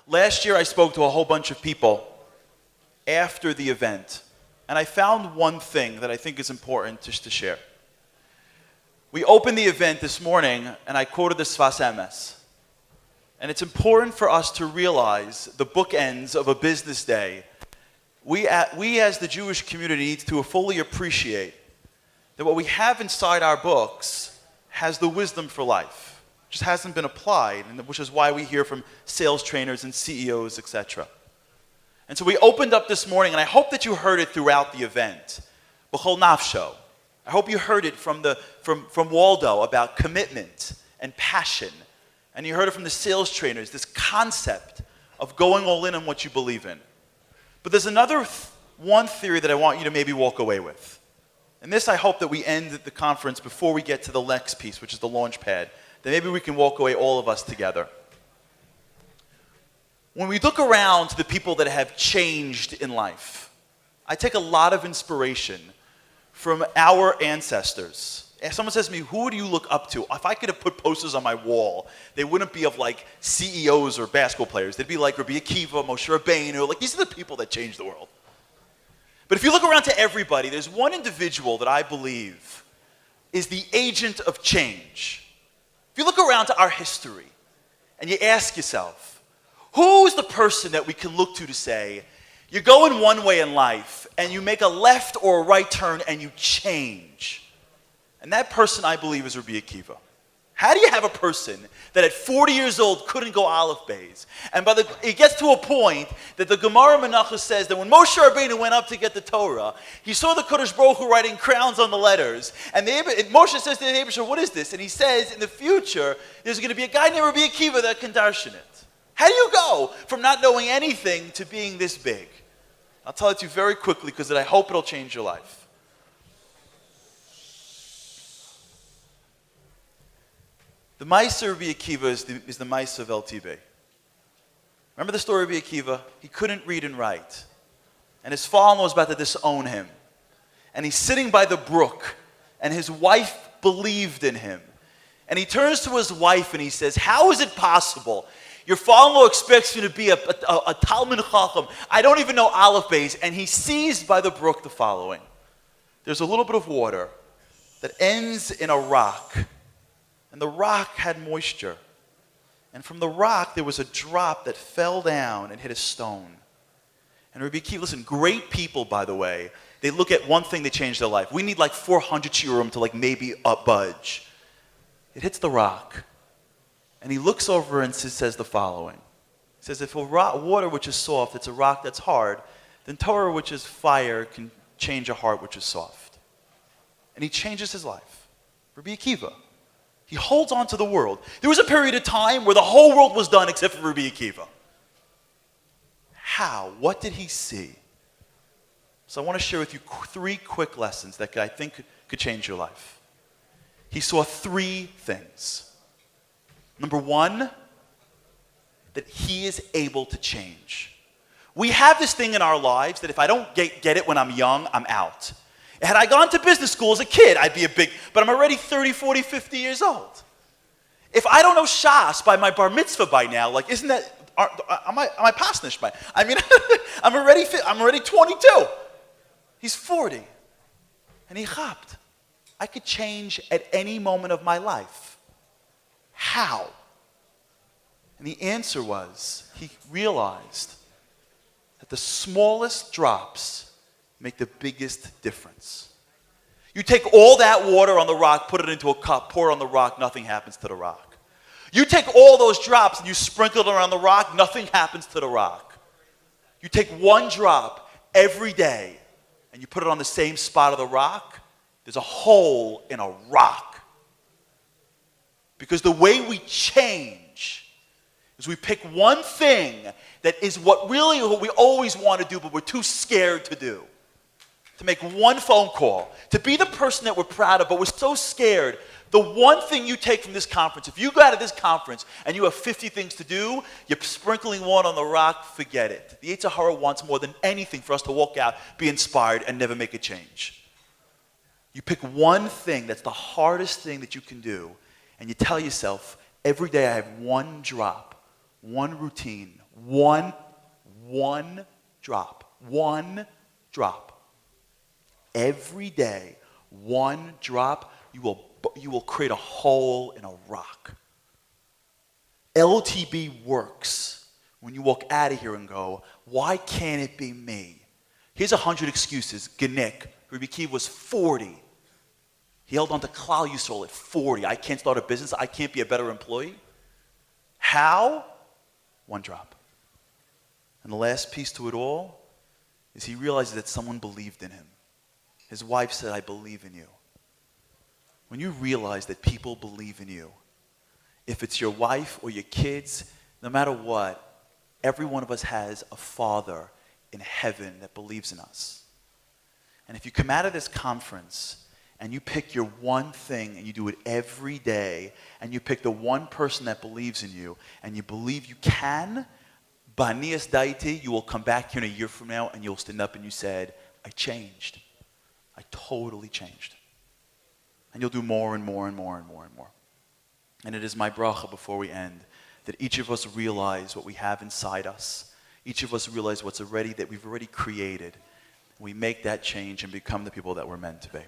Last year I spoke to a whole bunch of people after the event, and I found one thing that I think is important just to share. We opened the event this morning, and I quoted the Sfas Emes. And it's important for us to realize the bookends of a business day. We as the Jewish community need to fully appreciate that what we have inside our books has the wisdom for life. It just hasn't been applied, and which is why we hear from sales trainers and CEOs, etc. And so we opened up this morning, and I hope that you heard it throughout the event. B'chol nafsho. I hope you heard it from Waldo about commitment and passion. And you heard it from the sales trainers, this concept of going all in on what you believe in. But there's another one theory that I want you to maybe walk away with. And this I hope that we end the conference before we get to the next piece, which is the launch pad. That maybe we can walk away, all of us together. When we look around to the people that have changed in life, I take a lot of inspiration from our ancestors. If someone says to me, who do you look up to? If I could have put posters on my wall, they wouldn't be of like CEOs or basketball players. They'd be like Rabbi Akiva, Moshe Rabbeinu. Like, these are the people that changed the world. But if you look around to everybody, there's one individual that I believe is the agent of change. If you look around to our history and you ask yourself, who is the person that we can look to say, you're going one way in life and you make a left or a right turn and you change? And that person, I believe, is Rabbi Akiva. How do you have a person that at 40 years old couldn't go Aleph Beis? And it gets to a point that the Gemara Menachos says that when Moshe Rabbeinu went up to get the Torah, he saw the Kodesh Baruch Hu writing crowns on the letters. And Moshe says to the Abishur, what is this? And he says, in the future, there's going to be a guy named Rabbi Akiva that can darshan it. How do you go from not knowing anything to being this big? I'll tell it to you very quickly because I hope it'll change your life. The Ma'aser of Rabbi Akiva is the Ma'aser of LTB. Remember the story of Rabbi Akiva? He couldn't read and write. And his father was about to disown him. And he's sitting by the brook, and his wife believed in him. And he turns to his wife and he says, how is it possible? Your father-in-law expects you to be a Talmid Chacham. I don't even know Aleph Beis. And he sees by the brook the following. There's a little bit of water that ends in a rock. And the rock had moisture. And from the rock, there was a drop that fell down and hit a stone. And Rabbi Akiva, listen, great people, by the way, they look at one thing, they change their life. We need like 400 shiurim to like maybe budge. It hits the rock. And he looks over and says the following. He says, if water which is soft, it's a rock that's hard, then Torah which is fire can change a heart which is soft. And he changes his life. Rabbi Akiva. He holds on to the world. There was a period of time where the whole world was done except for Rabbi Akiva. How? What did he see? So I want to share with you 3 quick lessons that I think could change your life. He saw 3 things. Number 1, that he is able to change. We have this thing in our lives that if I don't get it when I'm young, I'm out. Had I gone to business school as a kid, I'd be but I'm already 30, 40, 50 years old. If I don't know Shas by my bar mitzvah by now, like, isn't that, am I pasnish by? I mean, I'm already 22. He's 40. And he chapped. I could change at any moment of my life. How? And the answer was, he realized that the smallest drops make the biggest difference. You take all that water on the rock, put it into a cup, pour it on the rock, nothing happens to the rock. You take all those drops and you sprinkle it around the rock, nothing happens to the rock. You take 1 drop every day and you put it on the same spot of the rock, there's a hole in a rock. Because the way we change is we pick one thing that is what we always want to do, but we're too scared to do. To make one phone call, to be the person that we're proud of, but we're so scared. The one thing you take from this conference, if you go out of this conference and you have 50 things to do, you're sprinkling one on the rock, forget it. The Yetzer Hara wants more than anything for us to walk out, be inspired, and never make a change. You pick one thing that's the hardest thing that you can do, and you tell yourself, every day I have 1 drop, 1 routine, One drop. One drop. Every day, one drop, you will create a hole in a rock. LTB works when you walk out of here and go, why can't it be me? Here's 100 excuses. Genick, Rabbi Akiva was 40. He held on to Klal Yisrael at 40. I can't start a business. I can't be a better employee. How? One drop. And the last piece to it all is he realized that someone believed in him. His wife said, I believe in you. When you realize that people believe in you, if it's your wife or your kids, no matter what, every one of us has a Father in heaven that believes in us. And if you come out of this conference and you pick your one thing and you do it every day, and you pick the one person that believes in you, and you believe you can, Banias Daiti, you will come back here in a year from now and you'll stand up and you said, I changed. I totally changed. And you'll do more and more and more and more and more. And it is my bracha before we end that each of us realize what we have inside us. Each of us realize that we've already created. We make that change and become the people that we're meant to be.